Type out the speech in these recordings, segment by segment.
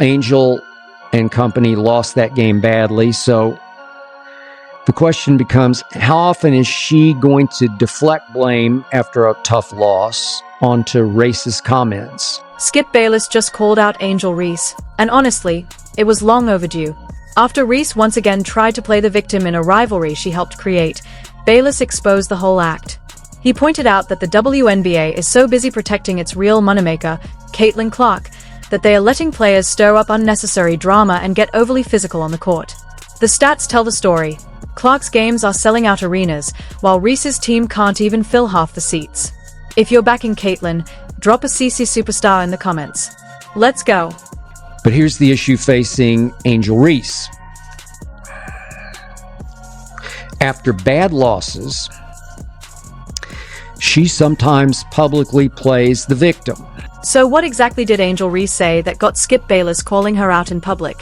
Angel and company lost that game badly. So the question becomes, how often is she going to deflect blame after a tough loss onto racist comments? Skip Bayless just called out Angel Reese, and honestly, it was long overdue. After Reese once again tried to play the victim in a rivalry she helped create, Bayless exposed the whole act. He pointed out that the WNBA is so busy protecting its real moneymaker, Caitlin Clark, that they are letting players stir up unnecessary drama and get overly physical on the court. The stats tell the story. Clark's games are selling out arenas, while Reese's team can't even fill half the seats. If you're backing Caitlin, drop a CC superstar in the comments. Let's go. But here's the issue facing Angel Reese. After bad losses, she sometimes publicly plays the victim. So what exactly did Angel Reese say that got Skip Bayless calling her out in public?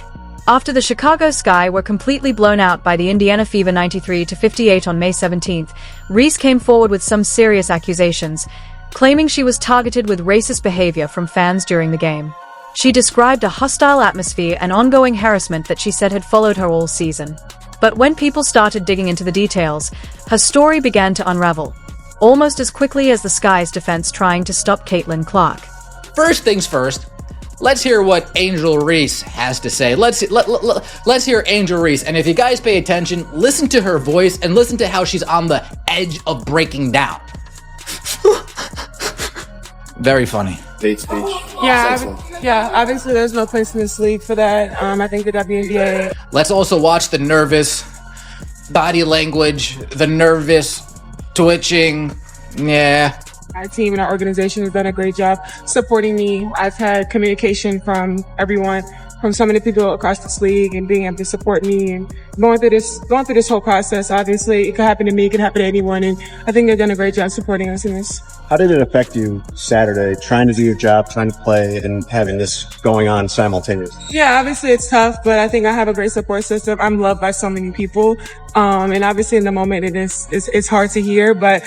After the Chicago Sky were completely blown out by the Indiana Fever 93-58 on May 17th, Reese came forward with some serious accusations, claiming she was targeted with racist behavior from fans during the game. She described a hostile atmosphere and ongoing harassment that she said had followed her all season. But when people started digging into the details, her story began to unravel, almost as quickly as the Sky's defense trying to stop Caitlin Clark. First things first, let's hear what Angel Reese has to say. Let's hear Angel Reese. And if you guys pay attention, listen to her voice and listen to how she's on the edge of breaking down. Very funny. Hate speech. Yeah, obviously there's no place in this league for that. I think the WNBA. Let's also watch the nervous body language, the nervous twitching. Yeah. Our team and our organization has done a great job supporting me. I've had communication from everyone, from so many people across this league, and being able to support me and going through this whole process. Obviously, it could happen to me, it could happen to anyone, and I think they've done a great job supporting us in this. How did it affect you Saturday, trying to do your job, trying to play, and having this going on simultaneously? Yeah, obviously it's tough, but I think I have a great support system. I'm loved by so many people, and obviously in the moment it's hard to hear, but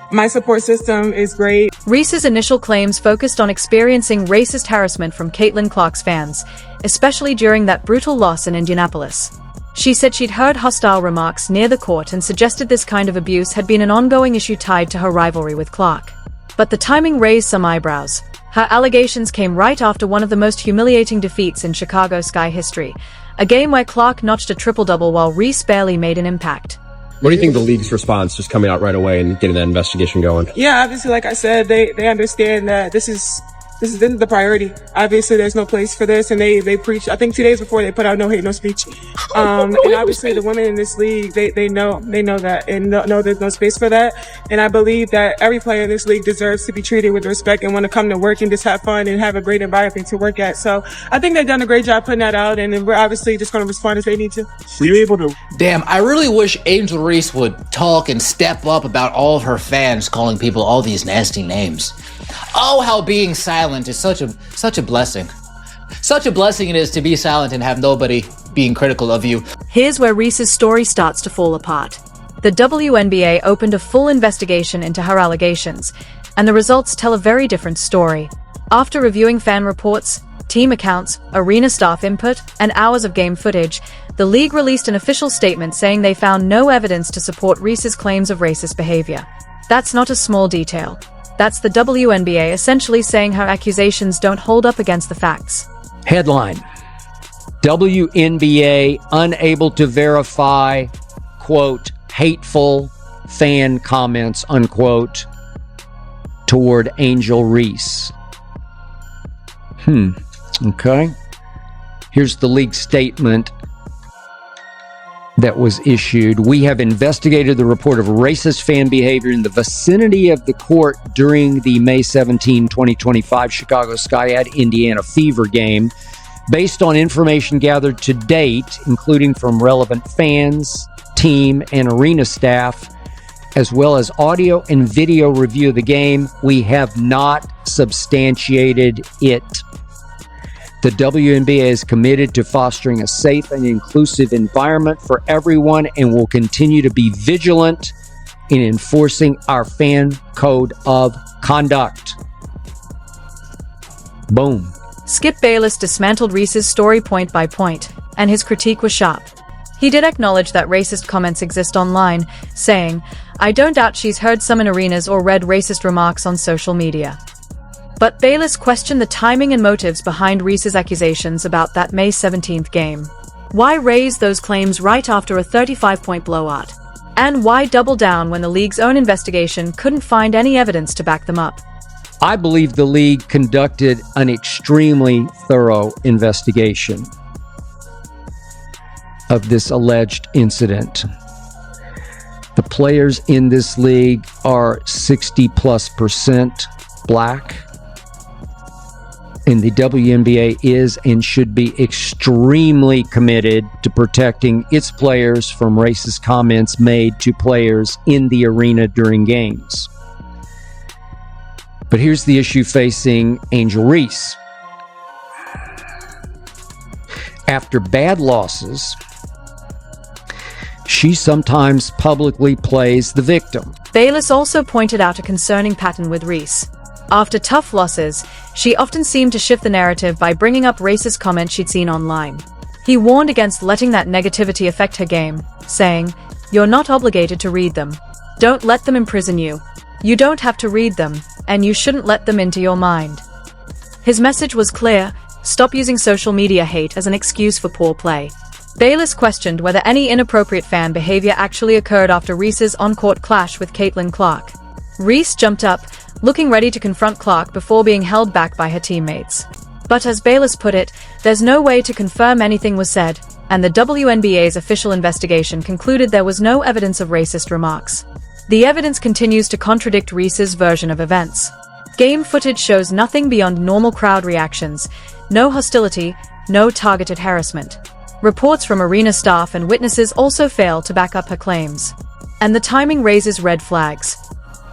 my support system is great. Reese's initial claims focused on experiencing racist harassment from Caitlin Clark's fans, especially during that brutal loss in Indianapolis. She said she'd heard hostile remarks near the court and suggested this kind of abuse had been an ongoing issue tied to her rivalry with Clark. But the timing raised some eyebrows. Her allegations came right after one of the most humiliating defeats in Chicago Sky history, a game where Clark notched a triple-double while Reese barely made an impact. What do you think of the league's response, just coming out right away and getting that investigation going? Yeah, obviously, like I said, they understand that this is the priority. Obviously, there's no place for this, and they preach. I think 2 days before they put out no hate, no speech. And obviously, the women in this league, they know that, and know there's no space for that. And I believe that every player in this league deserves to be treated with respect and want to come to work and just have fun and have a great environment to work at. So I think they've done a great job putting that out, and we're obviously just going to respond as they need to. Were you able to? Damn, I really wish Angel Reese would talk and step up about all of her fans calling people all these nasty names. Oh, how being silent is such a blessing. Such a blessing it is to be silent and have nobody being critical of you. Here's where Reese's story starts to fall apart. The WNBA opened a full investigation into her allegations, and the results tell a very different story. After reviewing fan reports, team accounts, arena staff input, and hours of game footage, the league released an official statement saying they found no evidence to support Reese's claims of racist behavior. That's not a small detail. That's the WNBA essentially saying her accusations don't hold up against the facts. Headline: WNBA unable to verify, quote, hateful fan comments, unquote, toward Angel Reese. Okay. Here's the league statement that was issued. We have investigated the report of racist fan behavior in the vicinity of the court during the May 17, 2025 Chicago Sky at Indiana Fever game. Based on information gathered to date, including from relevant fans, team, and arena staff, as well as audio and video review of the game, we have not substantiated it. The WNBA is committed to fostering a safe and inclusive environment for everyone and will continue to be vigilant in enforcing our fan code of conduct. Boom. Skip Bayless dismantled Reese's story point by point, and his critique was sharp. He did acknowledge that racist comments exist online, saying, "I don't doubt she's heard some in arenas or read racist remarks on social media." But Bayless questioned the timing and motives behind Reese's accusations about that May 17th game. Why raise those claims right after a 35-point blowout? And why double down when the league's own investigation couldn't find any evidence to back them up? I believe the league conducted an extremely thorough investigation of this alleged incident. The players in this league are 60+% black. And the WNBA is and should be extremely committed to protecting its players from racist comments made to players in the arena during games. But here's the issue facing Angel Reese. After bad losses, she sometimes publicly plays the victim. Bayless also pointed out a concerning pattern with Reese. After tough losses, she often seemed to shift the narrative by bringing up racist comments she'd seen online. He warned against letting that negativity affect her game, saying, "You're not obligated to read them. Don't let them imprison you. You don't have to read them, and you shouldn't let them into your mind." His message was clear: stop using social media hate as an excuse for poor play. Bayless questioned whether any inappropriate fan behavior actually occurred after Reese's on-court clash with Caitlin Clark. Reese jumped up, looking ready to confront Clark before being held back by her teammates. But as Bayless put it, there's no way to confirm anything was said, and the WNBA's official investigation concluded there was no evidence of racist remarks. The evidence continues to contradict Reese's version of events. Game footage shows nothing beyond normal crowd reactions, no hostility, no targeted harassment. Reports from arena staff and witnesses also fail to back up her claims. And the timing raises red flags.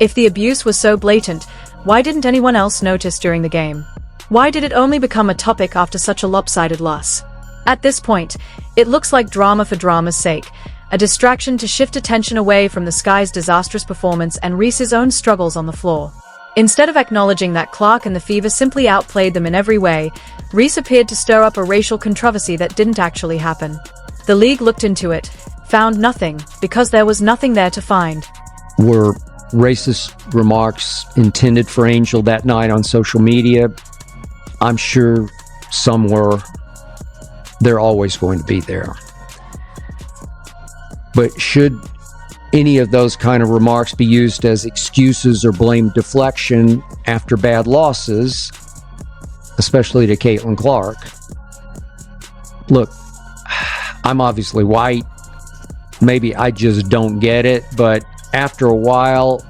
If the abuse was so blatant, why didn't anyone else notice during the game? Why did it only become a topic after such a lopsided loss? At this point, it looks like drama for drama's sake, a distraction to shift attention away from the Sky's disastrous performance and Reese's own struggles on the floor. Instead of acknowledging that Clark and the Fever simply outplayed them in every way, Reese appeared to stir up a racial controversy that didn't actually happen. The league looked into it, found nothing, because there was nothing there to find. Were racist remarks intended for Angel that night on social media? I'm sure some were. They're always going to be there. But should any of those kind of remarks be used as excuses or blame deflection after bad losses, especially to Caitlin Clark? Look, I'm obviously white. Maybe I just don't get it, but after a while,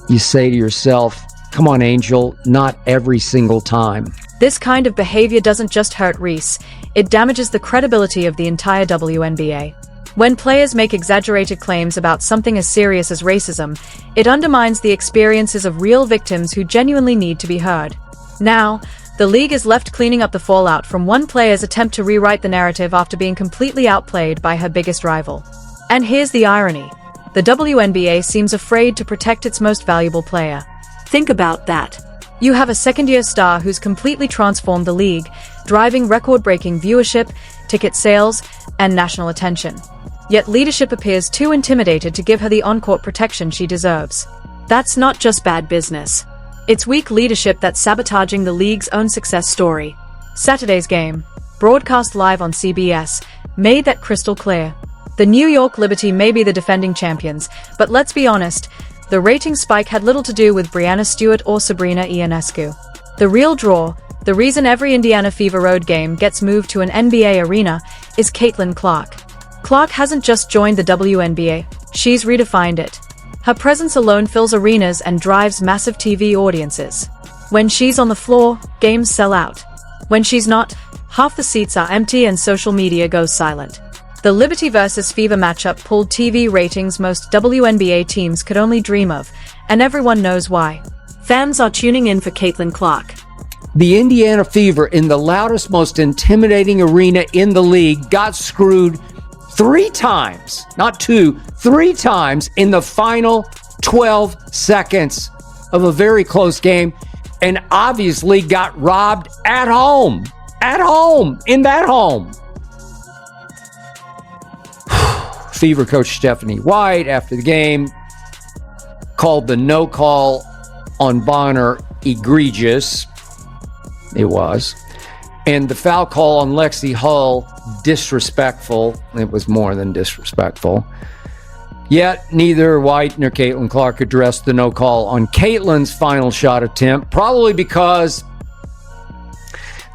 you say to yourself, come on, Angel, not every single time. This kind of behavior doesn't just hurt Reese, it damages the credibility of the entire WNBA. When players make exaggerated claims about something as serious as racism, it undermines the experiences of real victims who genuinely need to be heard. Now, the league is left cleaning up the fallout from one player's attempt to rewrite the narrative after being completely outplayed by her biggest rival. And here's the irony. The WNBA seems afraid to protect its most valuable player. Think about that. You have a second-year star who's completely transformed the league, driving record-breaking viewership, ticket sales, and national attention. Yet leadership appears too intimidated to give her the on-court protection she deserves. That's not just bad business. It's weak leadership that's sabotaging the league's own success story. Saturday's game, broadcast live on CBS, made that crystal clear. The New York Liberty may be the defending champions, but let's be honest, the rating spike had little to do with Breanna Stewart or Sabrina Ionescu. The real draw, the reason every Indiana Fever road game gets moved to an NBA arena, is Caitlin Clark. Clark hasn't just joined the WNBA, she's redefined it. Her presence alone fills arenas and drives massive TV audiences. When she's on the floor, games sell out. When she's not, half the seats are empty and social media goes silent. The Liberty vs. Fever matchup pulled TV ratings most WNBA teams could only dream of, and everyone knows why. Fans are tuning in for Caitlin Clark. The Indiana Fever, in the loudest, most intimidating arena in the league, got screwed 3 times, not 2, 3 times in the final 12 seconds of a very close game. and obviously got robbed at home. At home, in that home. Fever coach Stephanie White, after the game, called the no call on Bonner egregious. It was. And the foul call on Lexi Hull disrespectful. It was more than disrespectful. Yet neither White nor Caitlin Clark addressed the no call on Caitlin's final shot attempt, probably because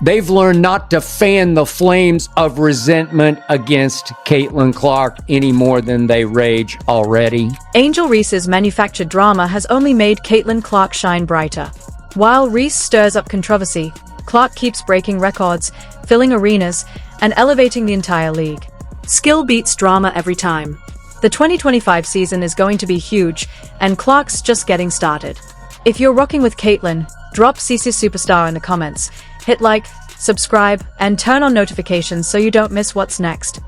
they've learned not to fan the flames of resentment against Caitlin Clark any more than they rage already. Angel Reese's manufactured drama has only made Caitlin Clark shine brighter. While Reese stirs up controversy, Clark keeps breaking records, filling arenas, and elevating the entire league. Skill beats drama every time. The 2025 season is going to be huge, and Clark's just getting started. If you're rocking with Caitlin, drop CC Superstar in the comments, hit like, subscribe, and turn on notifications so you don't miss what's next.